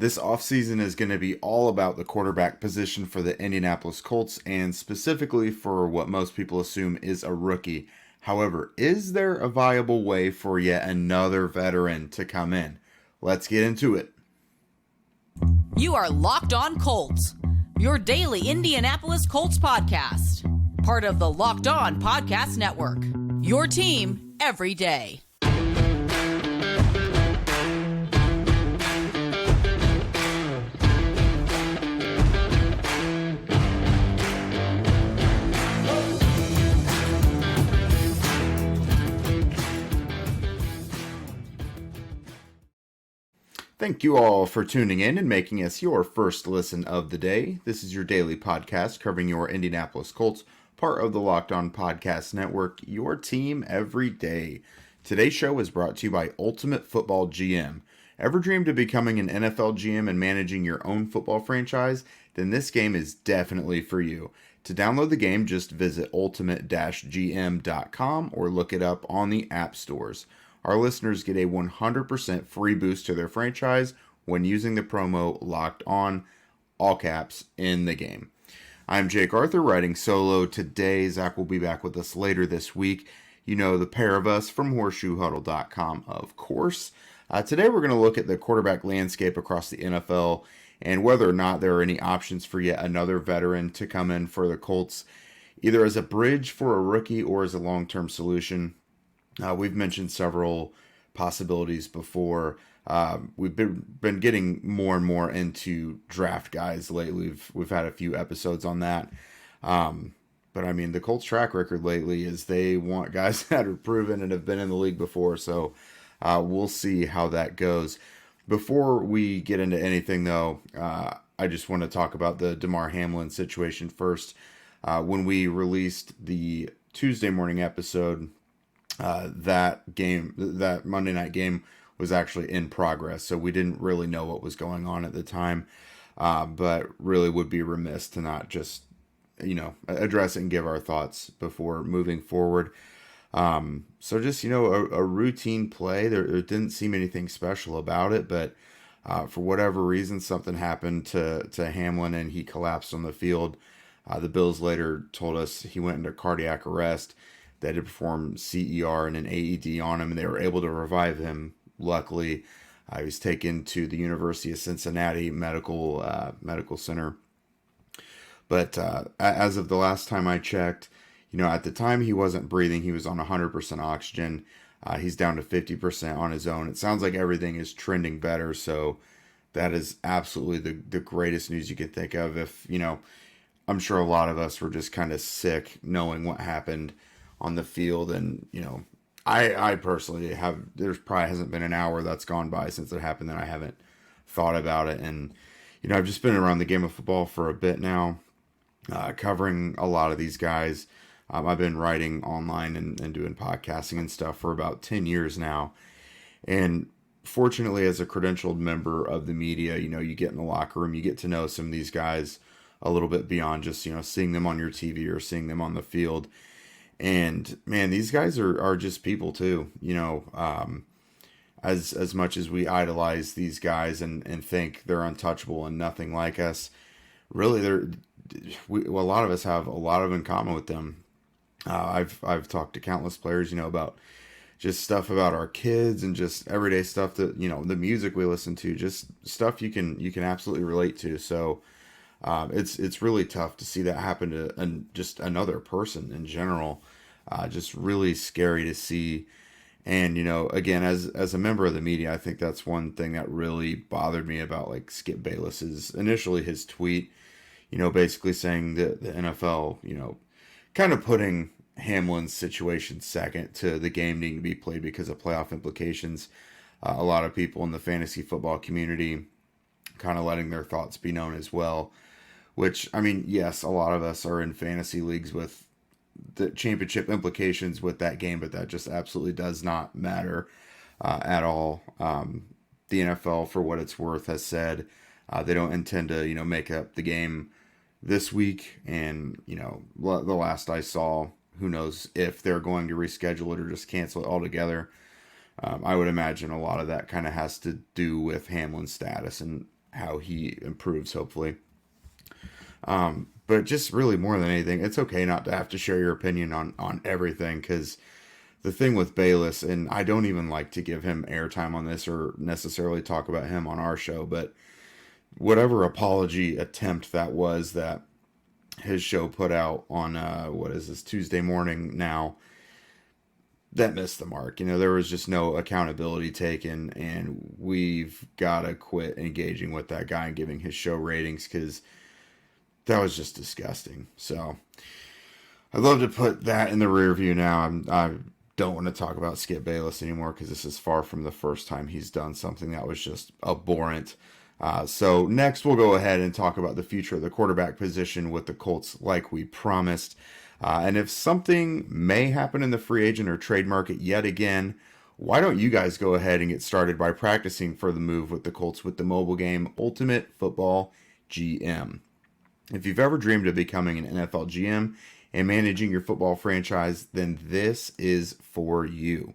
This offseason is going to be all about the quarterback position for the Indianapolis Colts, and specifically for what most people assume is a rookie. However, is there a viable way for yet another veteran to come in? Let's get into it. You are Locked On Colts, your daily Indianapolis Colts podcast. Part of the Locked On Podcast Network, your team every day. Thank you all for tuning in and making us your first listen of the day. This is your daily podcast covering your Indianapolis Colts, part of the Locked On Podcast Network, your team every day. Today's show is brought to you by Ultimate Football GM. Ever dreamed of becoming an NFL GM and managing your own football franchise? Then this game is definitely for you. To download the game, just visit ultimate-gm.com or look it up on the app stores. Our listeners get a 100% free boost to their franchise when using the promo Locked On, all caps, in the game. I'm Jake Arthur, writing solo today. Zach will be back with us later this week. You know the pair of us from horseshoehuddle.com, of course. Today we're going to look at the quarterback landscape across the NFL and whether or not there are any options for yet another veteran to come in for the Colts, either as a bridge for a rookie or as a long-term solution. We've mentioned several possibilities before. We've been getting more and more into draft guys lately. We've had a few episodes on that. But I mean, the Colts track record lately is they want guys that are proven and have been in the league before. So we'll see how that goes. Before we get into anything, though, I just want to talk about the Damar Hamlin situation first. When we released the Tuesday morning episode, that Monday night game was actually in progress, so we didn't really know what was going on at the time, but really would be remiss to not just, address it and give our thoughts before moving forward. So just, a routine play. There didn't seem anything special about it, but for whatever reason, something happened to Hamlin and he collapsed on the field. The Bills later told us he went into cardiac arrest. They had to perform CER and an AED on him, and they were able to revive him. Luckily, he was taken to the University of Cincinnati Medical Center. But as of the last time I checked, at the time he wasn't breathing. He was on 100% oxygen. He's down to 50% on his own. It sounds like everything is trending better, so that is absolutely the greatest news you could think of. If, I'm sure a lot of us were just kind of sick knowing what happened on the field, and I personally there's probably hasn't been an hour that's gone by since it happened that I haven't thought about it. And I've just been around the game of football for a bit now, covering a lot of these guys. I've been writing online and doing podcasting and stuff for about 10 years now, and fortunately, as a credentialed member of the media, you get in the locker room, you get to know some of these guys a little bit beyond just seeing them on your TV or seeing them on the field. And man, these guys are just people too, as much as we idolize these guys and think they're untouchable and nothing like us, really a lot of us have a lot in common with them. I've talked to countless players, about just stuff about our kids and just everyday stuff that, the music we listen to, just stuff you can absolutely relate to. So, it's really tough to see that happen to just another person in general. Just really scary to see. And, again, as a member of the media, I think that's one thing that really bothered me about like Skip Bayless's initially his tweet, basically saying that the NFL, kind of putting Hamlin's situation second to the game needing to be played because of playoff implications. A lot of people in the fantasy football community kind of letting their thoughts be known as well. Which, I mean, yes, a lot of us are in fantasy leagues with the championship implications with that game, but that just absolutely does not matter at all. The NFL, for what it's worth, has said they don't intend to, make up the game this week. And, the last I saw, who knows if they're going to reschedule it or just cancel it altogether. I would imagine a lot of that kind of has to do with Hamlin's status. And how he improves, hopefully. But just really more than anything, it's okay not to have to share your opinion on everything, because the thing with Bayless, and I don't even like to give him airtime on this or necessarily talk about him on our show, but whatever apology attempt that was that his show put out on, what is this, Tuesday morning now, that missed the mark. There was just no accountability taken, and we've got to quit engaging with that guy and giving his show ratings, because that was just disgusting. So I'd love to put that in the rear view now. I don't want to talk about Skip Bayless anymore, because this is far from the first time he's done something that was just abhorrent. So next we'll go ahead and talk about the future of the quarterback position with the Colts, like we promised. And if something may happen in the free agent or trade market yet again, why don't you guys go ahead and get started by practicing for the move with the Colts with the mobile game Ultimate Football GM. If you've ever dreamed of becoming an NFL GM and managing your football franchise, then this is for you.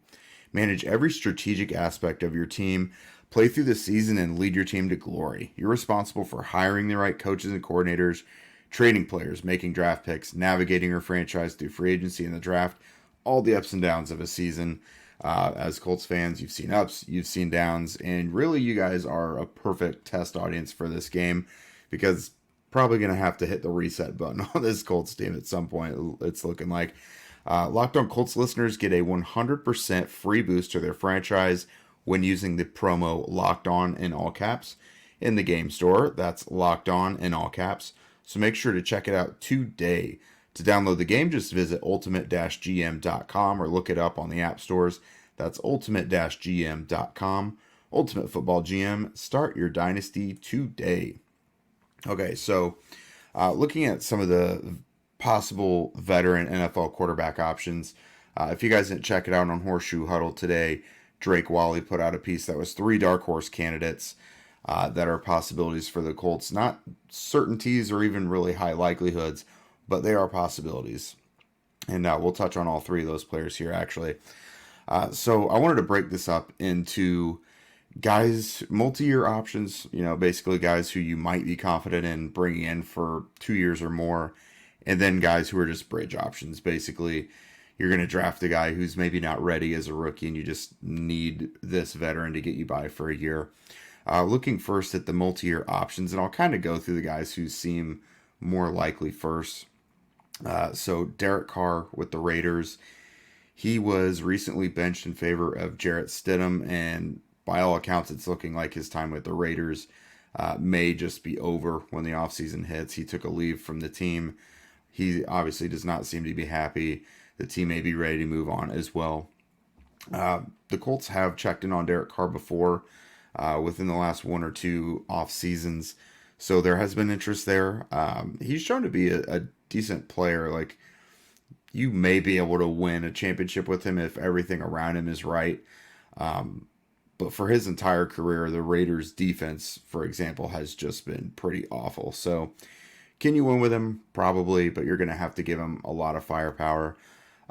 Manage every strategic aspect of your team, play through the season, and lead your team to glory. You're responsible for hiring the right coaches and coordinators, trading players, making draft picks, navigating your franchise through free agency and the draft, all the ups and downs of a season. As Colts fans, you've seen ups, you've seen downs, and really you guys are a perfect test audience for this game, because probably going to have to hit the reset button on this Colts team at some point, it's looking like. Locked On Colts listeners get a 100% free boost to their franchise when using the promo Locked On in all caps in the game store. That's Locked On in all caps. So make sure to check it out today. To download the game, just visit ultimate-gm.com or look it up on the app stores. That's ultimate-gm.com. Ultimate Football GM. Start your dynasty today. Okay, so looking at some of the possible veteran NFL quarterback options, if you guys didn't check it out on Horseshoe Huddle today, Drake Wally put out a piece that was 3 dark horse candidates that are possibilities for the Colts. Not certainties or even really high likelihoods, but they are possibilities. And we'll touch on all 3 of those players here, actually. So I wanted to break this up into guys, multi-year options, basically guys who you might be confident in bringing in for 2 years or more, and then guys who are just bridge options. Basically, you're going to draft a guy who's maybe not ready as a rookie, and you just need this veteran to get you by for a year. Looking first at the multi-year options, and I'll kind of go through the guys who seem more likely first. So Derek Carr with the Raiders, he was recently benched in favor of Jarrett Stidham, and by all accounts, it's looking like his time with the Raiders may just be over when the offseason hits. He took a leave from the team. He obviously does not seem to be happy. The team may be ready to move on as well. The Colts have checked in on Derek Carr before within the last 1 or 2 off seasons, so there has been interest there. He's shown to be a decent player. Like, you may be able to win a championship with him if everything around him is right. But for his entire career, the Raiders' defense, for example, has just been pretty awful. So, can you win with him? Probably, but you're going to have to give him a lot of firepower.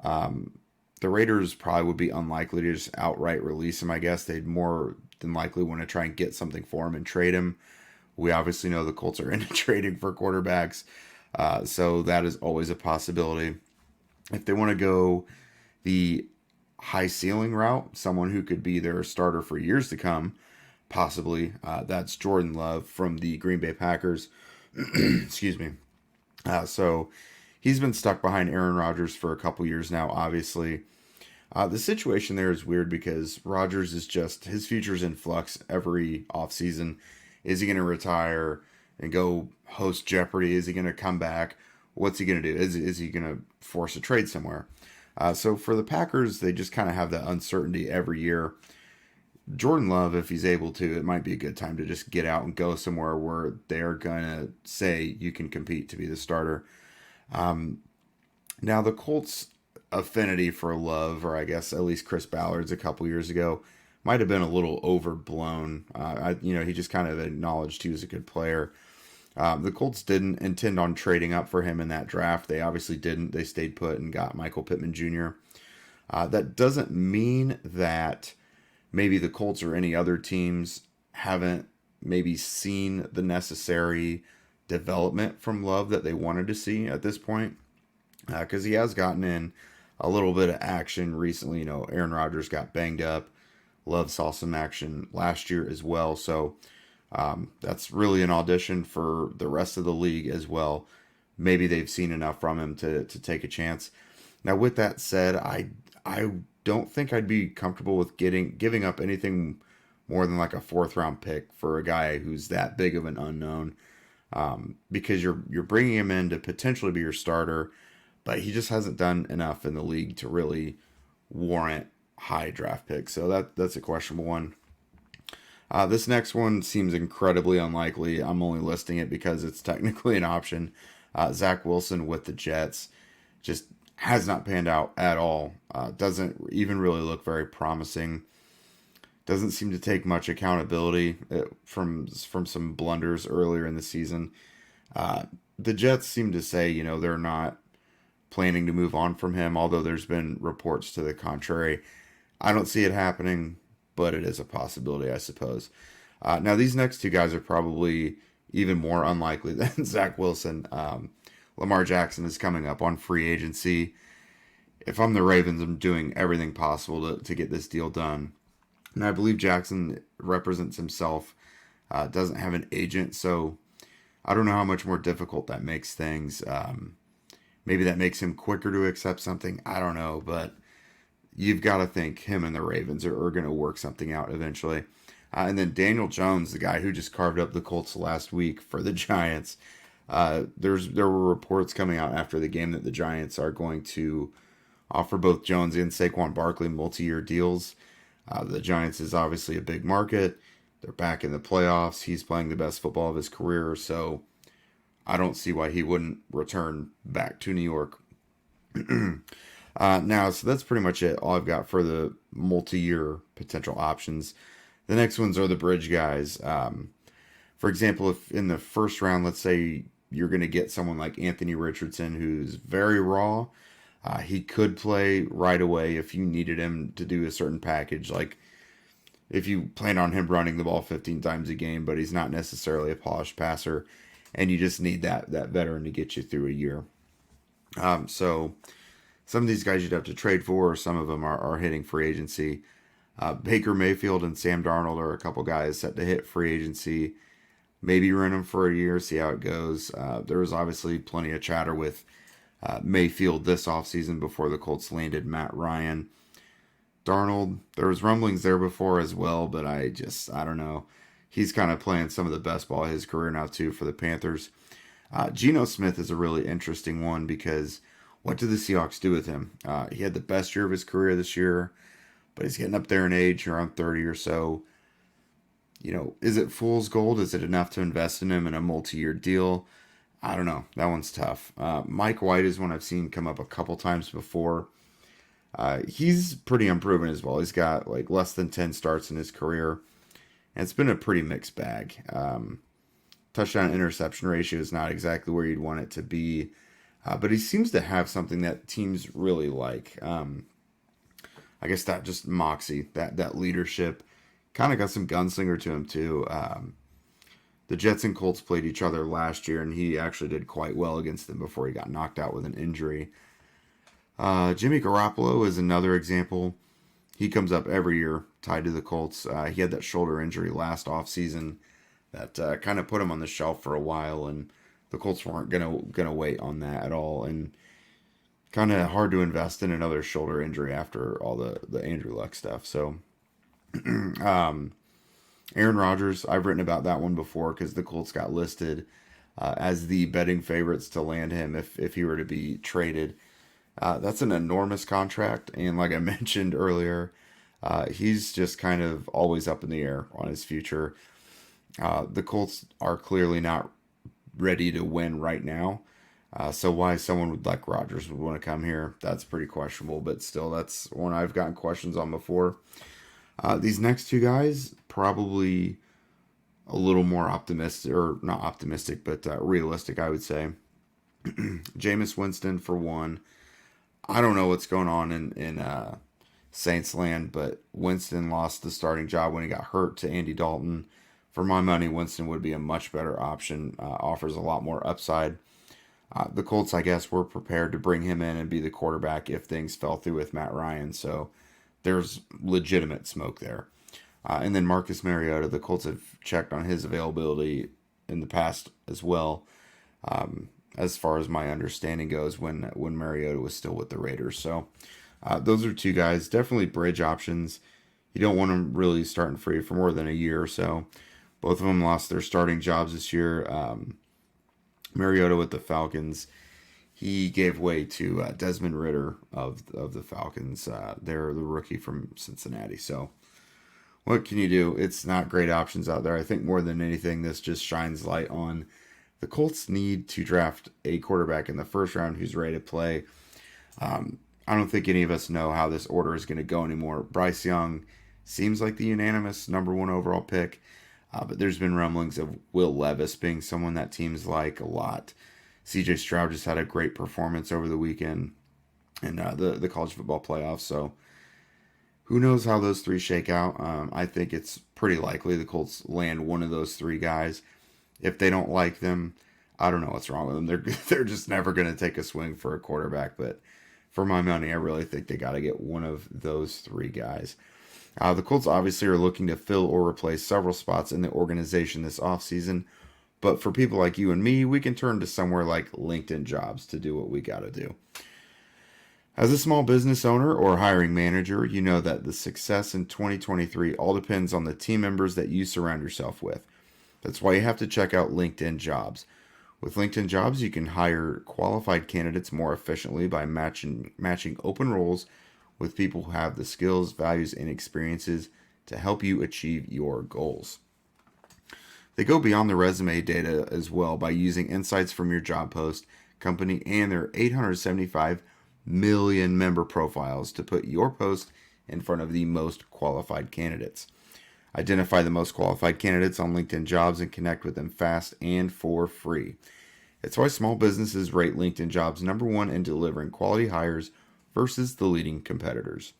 The Raiders probably would be unlikely to just outright release him, I guess. They'd more than likely want to try and get something for him and trade him. We obviously know the Colts are into trading for quarterbacks, so that is always a possibility. If they want to go the high ceiling route, someone who could be their starter for years to come, possibly, that's Jordan Love from the Green Bay Packers. Excuse me. So he's been stuck behind Aaron Rodgers for a couple years now, obviously. The situation there is weird because Rodgers is just, his future's in flux every offseason. Is he going to retire and go host Jeopardy? Is he going to come back? What's he going to do? Is he going to force a trade somewhere? So for the Packers, they just kind of have that uncertainty every year. Jordan Love, if he's able to, it might be a good time to just get out and go somewhere where they're going to say you can compete to be the starter. Now, the Colts' affinity for Love, or I guess at least Chris Ballard's a couple years ago, might have been a little overblown. He just kind of acknowledged he was a good player. The Colts didn't intend on trading up for him in that draft. They obviously didn't. They stayed put and got Michael Pittman Jr. That doesn't mean that maybe the Colts or any other teams haven't maybe seen the necessary development from Love that they wanted to see at this point, because he has gotten in a little bit of action recently. Aaron Rodgers got banged up. Love saw some action last year as well. So that's really an audition for the rest of the league as well. Maybe they've seen enough from him to take a chance. Now, with that said, I don't think I'd be comfortable with giving up anything more than like a 4th-round pick for a guy who's that big of an unknown, because you're bringing him in to potentially be your starter, but he just hasn't done enough in the league to really warrant high draft picks. So that's a questionable one. This next one seems incredibly unlikely. I'm only listing it because it's technically an option. Zach Wilson with the Jets just has not panned out at all. Doesn't even really look very promising. Doesn't seem to take much accountability from some blunders earlier in the season. The Jets seem to say, they're not planning to move on from him, although there's been reports to the contrary. I don't see it happening, but it is a possibility, I suppose. Now, these next two guys are probably even more unlikely than Zach Wilson. Lamar Jackson is coming up on free agency. If I'm the Ravens, I'm doing everything possible to get this deal done. And I believe Jackson represents himself, doesn't have an agent, so I don't know how much more difficult that makes things. Maybe that makes him quicker to accept something. I don't know, but you've got to think him and the Ravens are going to work something out eventually. And then Daniel Jones, the guy who just carved up the Colts last week for the Giants. There were reports coming out after the game that the Giants are going to offer both Jones and Saquon Barkley multi-year deals. The Giants is obviously a big market. They're back in the playoffs. He's playing the best football of his career, so I don't see why he wouldn't return back to New York. Now, so that's pretty much it. All I've got for the multi-year potential options. The next ones are the bridge guys. For example, if in the first round, let's say you're going to get someone like Anthony Richardson, who's very raw. He could play right away if you needed him to do a certain package, like if you plan on him running the ball 15 times a game, but he's not necessarily a polished passer, and you just need that veteran to get you through a year. So some of these guys you'd have to trade for, or some of them are hitting free agency. Baker Mayfield and Sam Darnold are a couple guys set to hit free agency. Maybe rent them for a year, see how it goes. There was obviously plenty of chatter with Mayfield this offseason before the Colts landed Matt Ryan. Darnold, there was rumblings there before as well, but I don't know. He's kind of playing some of the best ball of his career now too for the Panthers. Geno Smith is a really interesting one because what did the Seahawks do with him? He had the best year of his career this year, but he's getting up there in age, around 30 or so. Is it fool's gold? Is it enough to invest in him in a multi-year deal? I don't know. That one's tough. Mike White is one I've seen come up a couple times before. He's pretty unproven as well. He's got like less than 10 starts in his career. And it's been a pretty mixed bag. Touchdown interception ratio is not exactly where you'd want it to be. But he seems to have something that teams really like. I guess that just moxie, that leadership. Kind of got some gunslinger to him too. The Jets and Colts played each other last year, and he actually did quite well against them before he got knocked out with an injury. Jimmy Garoppolo is another example. He comes up every year tied to the Colts. He had that shoulder injury last offseason that kind of put him on the shelf for a while, and the Colts weren't gonna wait on that at all. And kind of hard to invest in another shoulder injury after all the Andrew Luck stuff. So, Aaron Rodgers, I've written about that one before because the Colts got listed as the betting favorites to land him if he were to be traded. That's an enormous contract, and like I mentioned earlier, he's just kind of always up in the air on his future. The Colts are clearly not ready to win right now, so why someone like Rodgers would want to come here, that's pretty questionable, but still, that's one I've gotten questions on before. These next two guys, probably a little more optimistic, or not optimistic, but realistic, I would say. Jameis Winston, for one. I don't know what's going on in Saints land, but Winston lost the starting job when he got hurt to Andy Dalton For my money, Winston would be a much better option, offers a lot more upside. The Colts, I guess, were prepared to bring him in and be the quarterback if things fell through with Matt Ryan, so there's legitimate smoke there. And then Marcus Mariota, the Colts have checked on his availability in the past as well, as far as my understanding goes, when Mariota was still with the Raiders. So those are two guys, definitely bridge options. You don't want them really starting free for more than a year or so. Both of them lost their starting jobs this year. Mariota with the Falcons, he gave way to Desmond Ridder of the Falcons. They're the rookie from Cincinnati. So what can you do? It's not great options out there. I think more than anything, this just shines light on the Colts need to draft a quarterback in the first round who's ready to play. I don't think any of us know how this order is going to go anymore. Bryce Young seems like the unanimous number 1 overall pick. But there's been rumblings of Will Levis being someone that teams like a lot. CJ Stroud just had a great performance over the weekend in the college football playoffs. So who knows how those three shake out. I think it's pretty likely the Colts land one of those three guys. If they don't like them, I don't know what's wrong with them. They're just never going to take a swing for a quarterback. But for my money, I really think they got to get one of those three guys. The Colts obviously are looking to fill or replace several spots in the organization this offseason. But for people like you and me, we can turn to somewhere like LinkedIn Jobs to do what we got to do. As a small business owner or hiring manager, you know that the success in 2023 all depends on the team members that you surround yourself with. That's why you have to check out LinkedIn Jobs. With LinkedIn Jobs, you can hire qualified candidates more efficiently by matching open roles with people who have the skills, values, and experiences to help you achieve your goals. They go beyond the resume data as well by using insights from your job post, company, and their 875 million member profiles to put your post in front of the most qualified candidates. Identify the most qualified candidates on LinkedIn Jobs and connect with them fast and for free. It's why small businesses rate LinkedIn Jobs number 1 in delivering quality hires versus the leading competitors.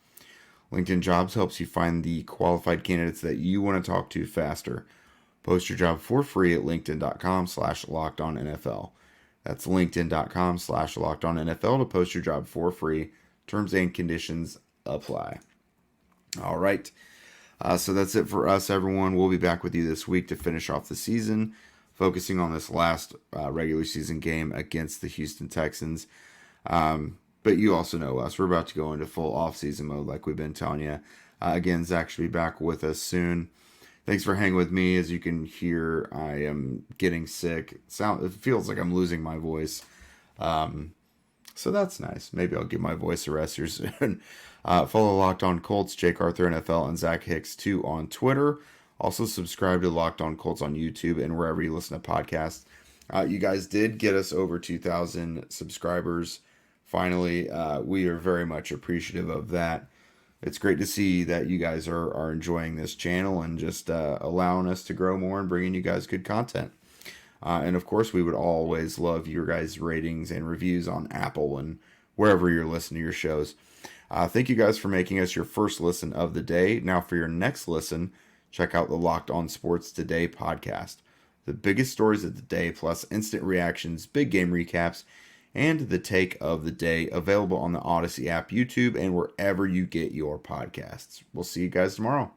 LinkedIn Jobs helps you find the qualified candidates that you want to talk to faster. Post your job for free at linkedin.com/lockedonnfl. That's linkedin.com/lockedonnfl to post your job for free. Terms and conditions apply. All right. So that's it for us, everyone. We'll be back with you this week to finish off the season, focusing on this last regular season game against the Houston Texans. But you also know us. We're about to go into full offseason mode like we've been telling you. Again, Zach should be back with us soon. Thanks for hanging with me. As you can hear, I am getting sick. It feels like I'm losing my voice. So that's nice. Maybe I'll give my voice a rest here soon. Follow Locked On Colts, Jake Arthur NFL, and Zach Hicks 2 on Twitter. Also subscribe to Locked On Colts on YouTube and wherever you listen to podcasts. You guys did get us over 2,000 subscribers. Finally, we are very much appreciative of that. It's great to see that you guys are enjoying this channel and just allowing us to grow more and bringing you guys good content. And of course, we would always love your guys' ratings and reviews on Apple and wherever you're listening to your shows. Thank you guys for making us your first listen of the day. Now for your next listen, check out the Locked On Sports Today podcast. The biggest stories of the day, plus instant reactions, big game recaps, and the take of the day, available on the Odyssey app, YouTube, and wherever you get your podcasts. We'll see you guys tomorrow.